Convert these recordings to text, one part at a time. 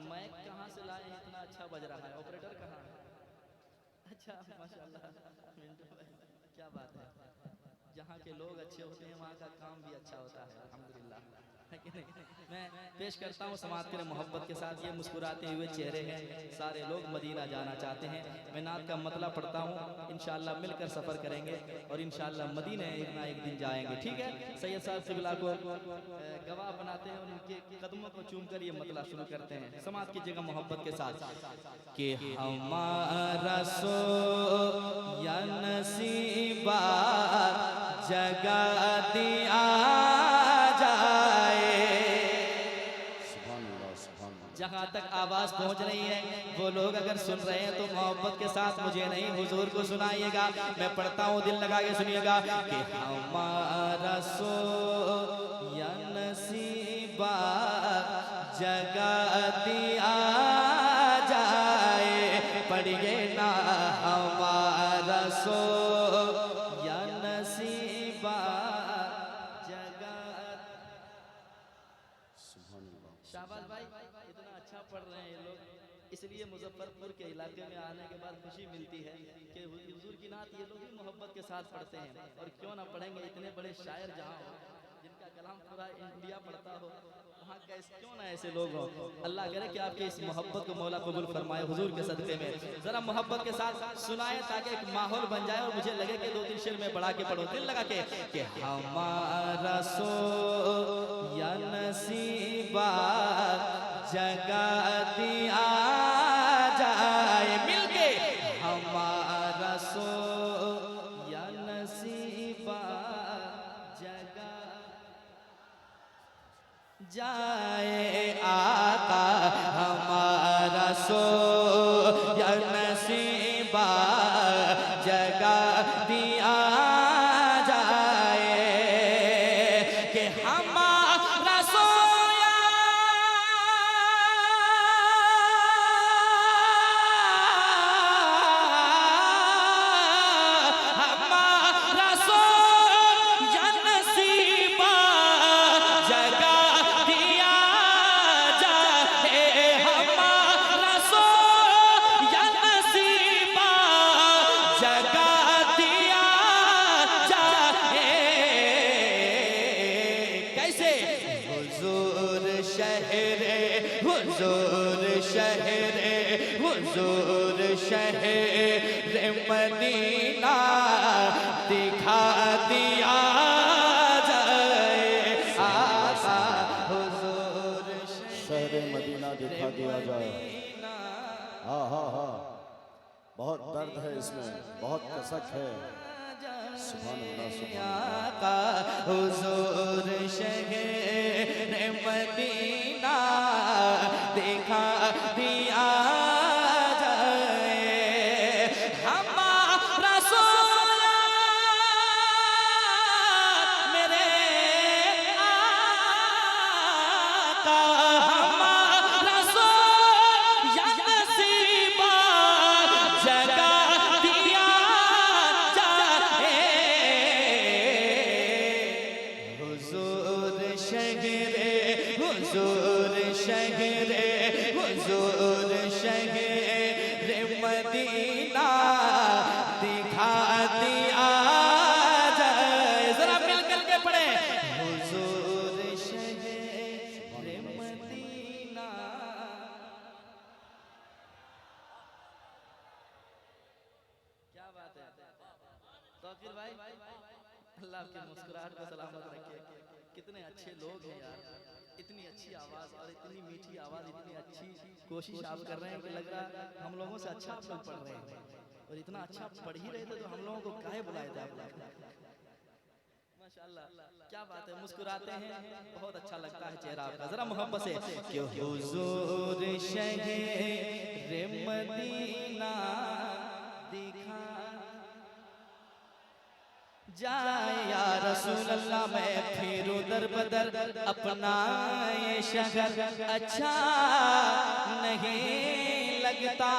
Mic कहाँ से लाए हैं? इतना अच्छा बज रहा है, ऑपरेटर कहाँ है? अच्छा माशाल्लाह मिंटू भाई, क्या बात है। जहाँ के लोग अच्छे होते हैं वहाँ का काम भी अच्छा होता है, अल्हम्दुलिल्लाह, है कि नहीं। मैं पेश करता हूँ समात के मोहब्बत के साथ, ये मुस्कुराते हुए चेहरे हैं, सारे लोग मदीना जाना चाहते हैं। मैं नात का मतलब पढ़ता हूँ, इंशाअल्लाह मिलकर सफ़र करेंगे और इंशाअल्लाह मदीने एक ना एक दिन जाएंगे, ठीक है। सैयद साहब क़िबला को गवाह बनाते हैं और उनके कदमों को चूम कर ये मतलब शुरू करते हैं। समात कीजिएगा मोहब्बत के साथ कि हमारा सो या नसीबा जगा दिया जाए। जहाँ तक आवाज पहुँच रही है वो लोग अगर सुन रहे हैं तो मोहब्बत के साथ मुझे नहीं हुजूर को सुनाइएगा। मैं पढ़ता हूँ, दिल लगा के सुनिएगा कि हमारा सो या नसीबा जगा दिया जाए। पढ़िए ना हमारा सो या नसीबा जगा। शाबाश भाई, इतना अच्छा पढ़ रहे हैं ये लोग, इसलिए मुजफ्फरपुर के इलाके में आने के बाद खुशी मिलती है कि हुजूर की नात ये लोग भी मोहब्बत के साथ पढ़ते हैं। और क्यों ना पढ़ेंगे, इतने बड़े शायर जहाँ हो, जिनका कलाम पूरा इंडिया पढ़ता हो, वहाँ कैसे क्यों ना ऐसे लोग हो। अल्लाह करे कि आपके इस मोहब्बत को मौला कबूल फरमाए हुजूर के सदक़े में। ज़रा मोहब्बत के साथ सुनाए ताकि एक माहौल बन जाए और मुझे लगे कि 2-3 शेर में बढ़ा के पढ़ो, दिल लगा के कि हमारा सो या नसीबा जगा दिया जाए। मिलके हमारा सो या नसीबा जगा जाए। आका हमारा सो या नसीबा जगा दिया जाए कि हमारा सो हुजूर शहर मदीना दिखा दिया जाए। आका हुजूर शहर मदीना दिखा दिया जाए। हाँ हाँ हाँ, बहुत दर्द है इसमें, बहुत कसक है। सुभान अल्लाह, सुभान अल्लाह। हुजूर शहर मदीना दिखा दिया हुजूर शहर मदीना दिखा दिया जाए। जरा मिल करके पढ़े, हुजूर शहर मदीना। क्या बात है। तो फिर भाई अल्लाह आपकी मुस्कुराहट को सलामत रखे। कितने अच्छे लोग हैं यार, इतनी अच्छी आवाज़ और इतनी मीठी आवाज़, इतनी अच्छी कोशिश आप कर रहे हैं कि लग रहा हम लोगों से अच्छा आप लोग पढ़ रहे हैं। और इतना अच्छा पढ़ ही रहे थे तो हम लोगों को काहे बुलाए थे आप लोग। माशाल्लाह, क्या बात है, मुस्कुराते हैं, बहुत अच्छा लगता है चेहरा आपका। जरा मोहब्बत से कि हुजूर शहर मदीना दिखा जाए। या रसूल अल्लाह मैं फिरूं दर बदर अपना ये शहर अच्छा नहीं लगता।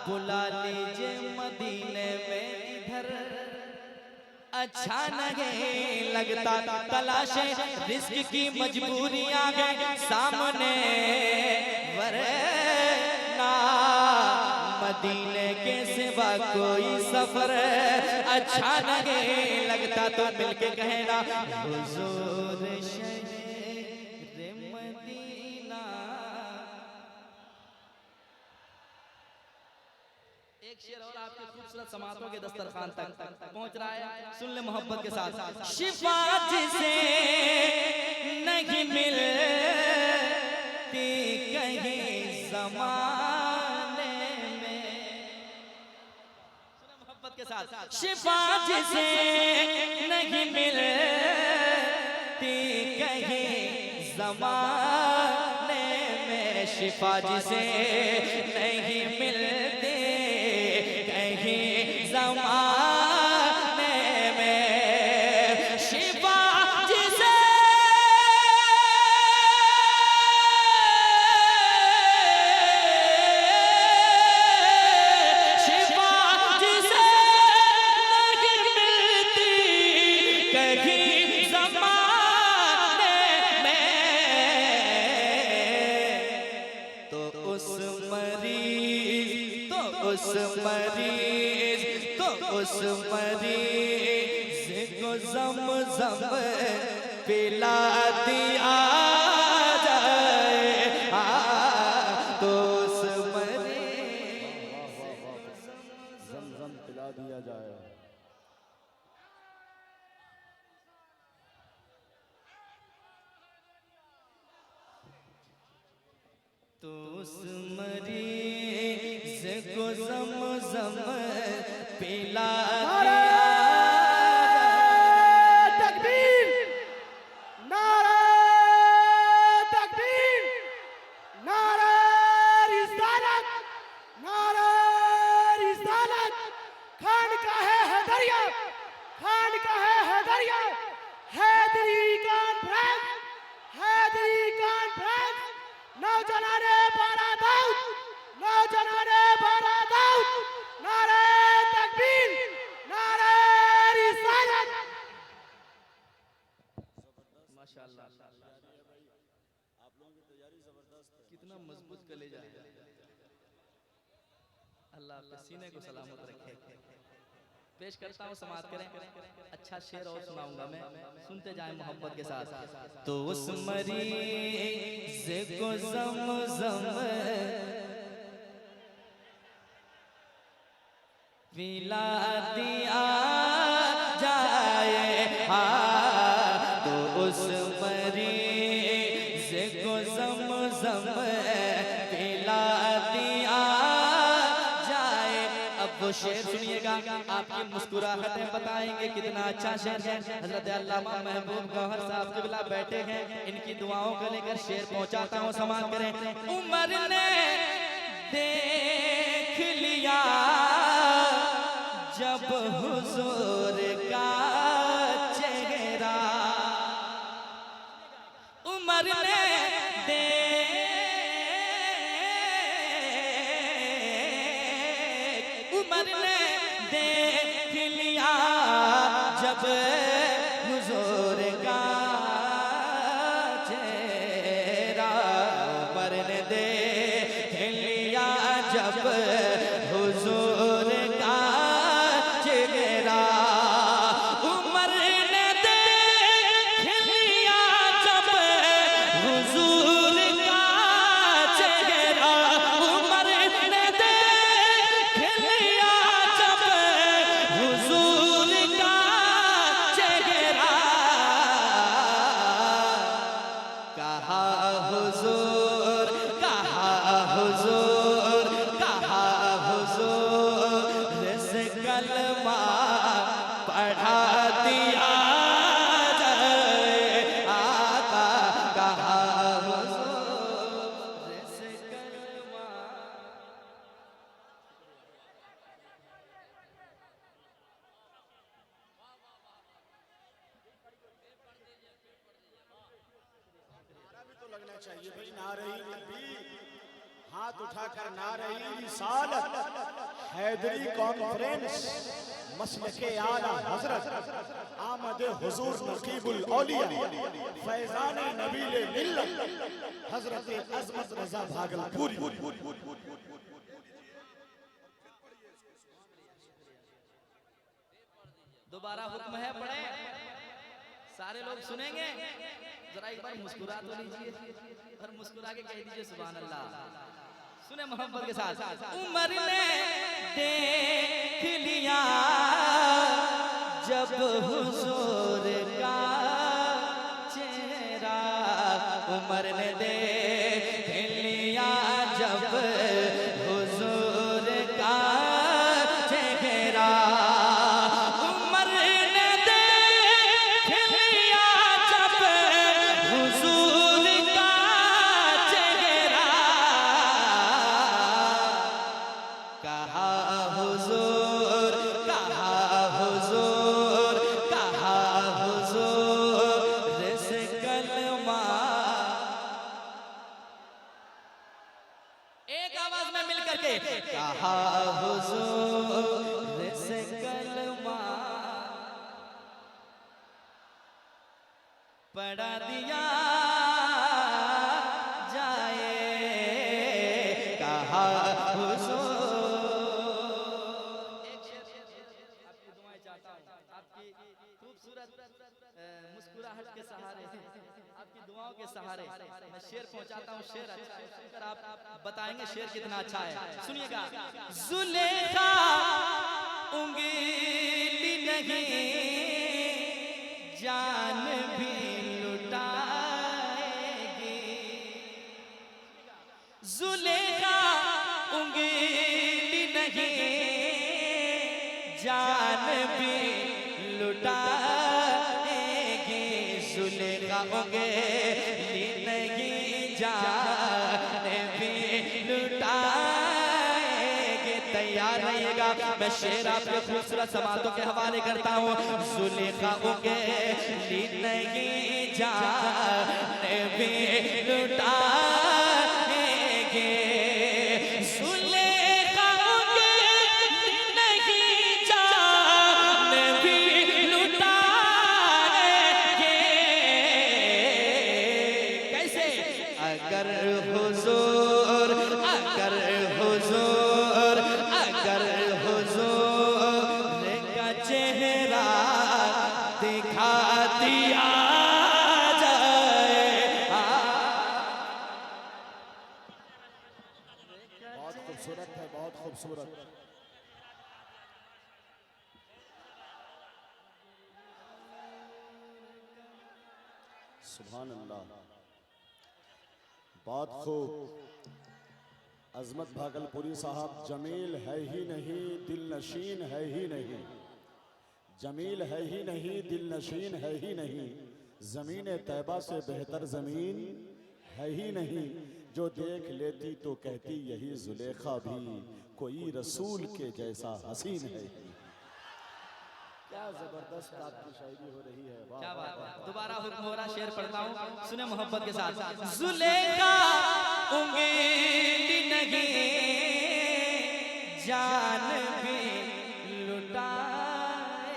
बुला लीजिए मदीने में इधर अच्छा नहीं लगता। तलाशे रिस्क की मजबूरियां हैं सामने, मदीने के सिवा कोई सफर अच्छा नहीं लगता, तो मिलके कहना हुजूर शहरे मदीना। एक शेर और आपके खूबसूरत समातों के दस्तरखान तक पहुंच रहा है, सुन ले मोहब्बत के साथ। शिफा जिसे नहीं मिलती कहीं ज़माने में, मोहब्बत के साथ। शिफा जिसे नहीं मिलती कहीं ज़माने में, शिफा जिसे नहीं मिलती कहीं ज़माने में, शिफा जिसे शिफा जिसे नहीं मिलती कहीं ज़माने में, तो उस मरीज को ज़म-ज़म पिला दिया जाए, तो उस मरीज ज़म-ज़म पिला दिया जाए। तो उस मरीज को ज़म-ज़म पिला दिया। तकबीर, नारा तकबीर, नारा रिसालत, नारा रिसालत। खानकाहे हैदरिया, खानकाहे हैदरिया, हैदरी कॉन्फ्रेंस, हैदरी कॉन्फ्रेंस। नौजवाने बारा दाऊद, नौजवाने बारा दाऊद, नारे तकबीर, नारे रिसालत। माशाअल्लाह, कितना मजबूत कलेजा है। अल्लाह आपके सीने को सलामत रखे। पेश करता हूँ, समाप्त करें। अच्छा शेर और सुनाऊंगा मैं, सुनते जाएं मोहब्बत के साथ। तो उस मरीज को ज़म-ज़म पिला दिया जाए, तो उस मरीज को ज़म-ज़म पिला दिया जाए। अब वो शेर सुनिएगा, आपकी मुस्कुराहटें बताएंगे कितना अच्छा शेर है। हज़रत अल्लामा महबूब गौहर साहब क़िबला बैठे हैं, इनकी दुआओं को लेकर शेर पहुंचाता हूँ, समाप्त करें। उमर ने देख लिया जब हुजूर का चेहरा, उमर ने देख लिया जब हुजूर का चेहरा, उमर ने देख लिया जब हुजूर का चेहरा, उमर ने देख लिया जब हुजूर का चेहरा, उमर ने देख लिया जब हुजूर का चेहरा, कहा हुजूर, कहा हुजूर, कहा हुजूर से कलमा पढ़ा दिया जाए, आका कहा हुजूर से कलमा। तो लगना चाहिए भाई, नारे तकबीर, हाथ उठाकर नारे रिसालत। हैदरी कॉन्फ्रेंस मसलके आला हजरत आमद हुजूर नकीबुल औलिया फैजान नबील मिल्लत हजरत अजमत रजा भागलपुरी। दोबारा हुक्म है, पढ़े, सारे लोग सुनेंगे। जरा एक बार मुस्कुरा तो लीजिए और मुस्कुरा के कह दीजिए सुभान अल्लाह। सुने मोहब्बत के साथ। उमर ने देख लिया जब हुजूर का चेहरा, उमर ने देख लिया जब हुजूर का चेहरा, उमर ने देख लिया जब हुजूर का चेहरा, कहा हुजूर, कहा हुजूर, कहा हुजूर से कलमा। एक आवाज में मिल करके कहा हुजूर से कलमा पढ़ा दिया जाए, कहा हुजूर। आपकी दुआएं चाहता हूँ, आपकी खूबसूरत मुस्कुराहट के सहारे, आपकी दुआओं के सहारे मैं शेर पहुंचाता हूँ। शेर अच्छा है, सुनकर आप बताएंगे शेर कितना अच्छा है। सुनिएगा। जुलेखा उंगली नहीं जान भी लुटाएगी, जुलेखा उंगली नहीं जान भी लुटाएगी, जुलेखा उंगली नहीं जान भी लुटाएगी। तैयार रहिएगा, मैं शेर आपके खूबसूरत समातों के हवाले करता हूँ। जुलेखा उंगली नहीं जान भी लुटाएगी, जुलेखा उंगली नहीं जान भी लुटाएगी। कैसे? अगर हुजूर, अगर हुजूर, अगर हुजूर का चेहरा दिखा दिया जाए। बहुत खूबसूरत है, बहुत खूबसूरत। सुभान अल्लाह, बहुत खूब। अजमत भागलपुरी साहब, जमील है ही नहीं दिल नशीन है ही नहीं, जमील है ही नहीं दिल नशीन है ही नहीं, जमीन तैबा से बेहतर जमीन है ही नहीं, जो देख लेती तो कहती यही जुलेखा भी कोई रसूल के जैसा हसीन है ही। क्या जबरदस्त आपकी शायरी हो रही है, वाह क्या वाह बात वाह। है। दोबारा हुक्म हो रहा, शेर पढ़ता हूँ, सुने मोहब्बत के साथ। जुलेखा उंगली नहीं जान भी लुटाएगी,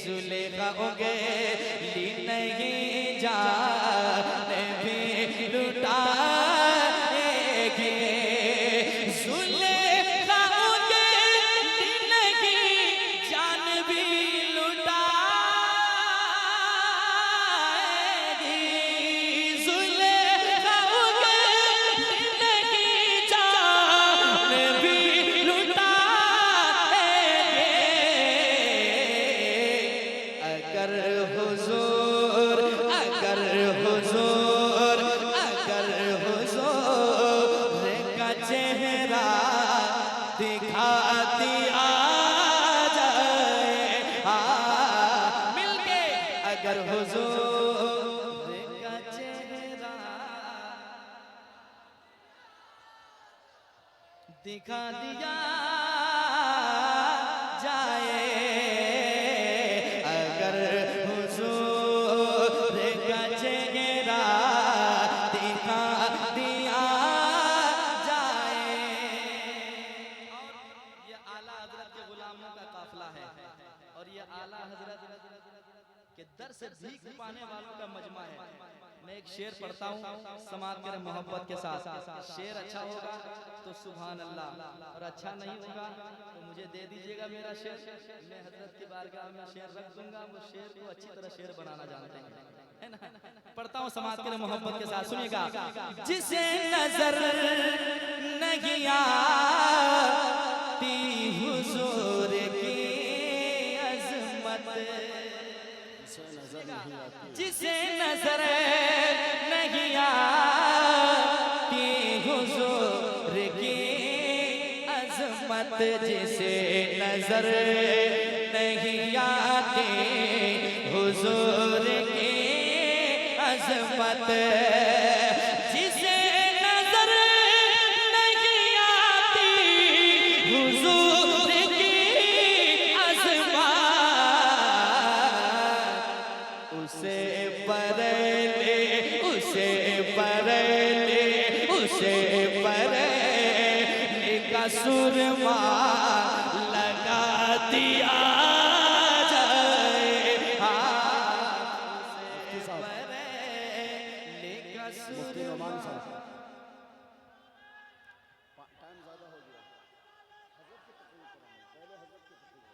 जुलेखा उंगली नहीं जान भी लुटाएगी, जुलेखा उंगली नहीं जान भी लुटाएगी, जुलेखा उंगली नहीं जान भी लुटाएगी। अगर हुजूर, अगर हुजूर, अगर हुजूर का चेहरा दिखा दिया जाए, मिलके अगर हुजूर का चेहरा दिखा दिया जाए, अगर हुजूर का चेहरा दिखा दिया जाए। और ये आला हजरत के गुलामों का काफिला है, और ये आला हजरत के दर से भीख पाने वालों का मजमा है। मैं एक शेर पढ़ता हूँ समाज के मोहब्बत के साथ। शेर अच्छा होगा तो सुभान अल्लाह, और अच्छा नहीं होगा तो मुझे दे दीजिएगा मेरा शेर, मैं हजरत की बारगाह में शेर रख दूंगा। वो शेर को अच्छी तरह शेर बनाना जानते हैं, है ना। पढ़ता हूँ समाज के मोहब्बत के साथ, सुनिएगा। जिसे नजर नहीं आती हुजूर की अजमत, जिसे नजर नहीं आती हुजूर की अजमत, जिसे नजर नहीं आती हुजूर की अजमत, जिसे नजर नहीं आती हुजूर की अजमत, उसे परले, उसे परले, उसे परले का सुरमा लगा दिया जाए। मुफ्ती नोमान साहब, टाइम ज्यादा हो गया। हजरत की तकरीर कराएं, पहले हजरत की तकरीर,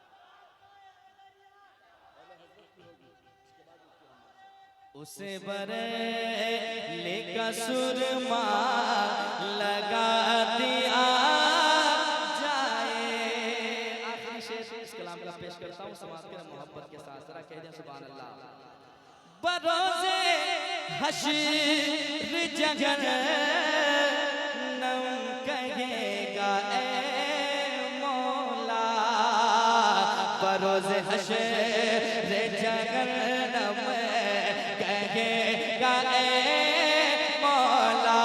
पहले हजरत की होगी, उसके बाद उसकी हम। उसे बरेली का सुरमा लगा दिया जाए। आखिरी शेर इस कलाम का पेश करता हूँ समाज के मोहब्बत के साथ, जरा कह दें सुभान अल्लाह। बरोज़े हश्र जहन्नम कहेगा ए मौला, बरोज़े हश्र जहन्नम कहेगा ए मौला,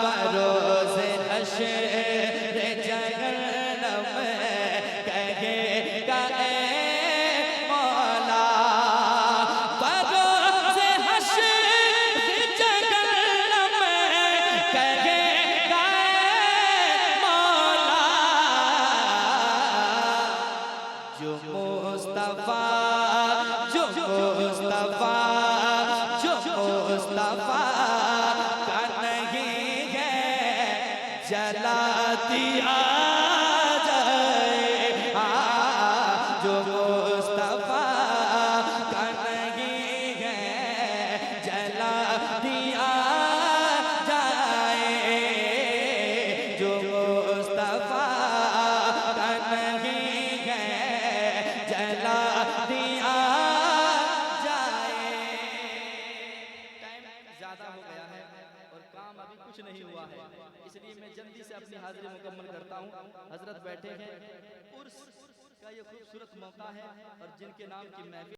बरोज़े हश्र जहन्नम कहेगा ए मौला, बरोज़े हश्र जहन्नम कहेगा ए मौला, जो मुस्तफा, जो मुस्तफा, जो मुस्तफा का नहीं है जला दिया जाए। जो मुस्तफा का नहीं है जला दिया जाए, जो मुस्तफा का नहीं है जला दिया जाए। टाइम ज्यादा हो गया है और काम अभी कुछ नहीं हुआ है, इसलिए मैं जल्दी से अपनी हाजिरी मुकम्मल करता हूँ। हजरत बैठे हैं, उर्स का ये खूबसूरत मौका है और जिनके नाम की महफिल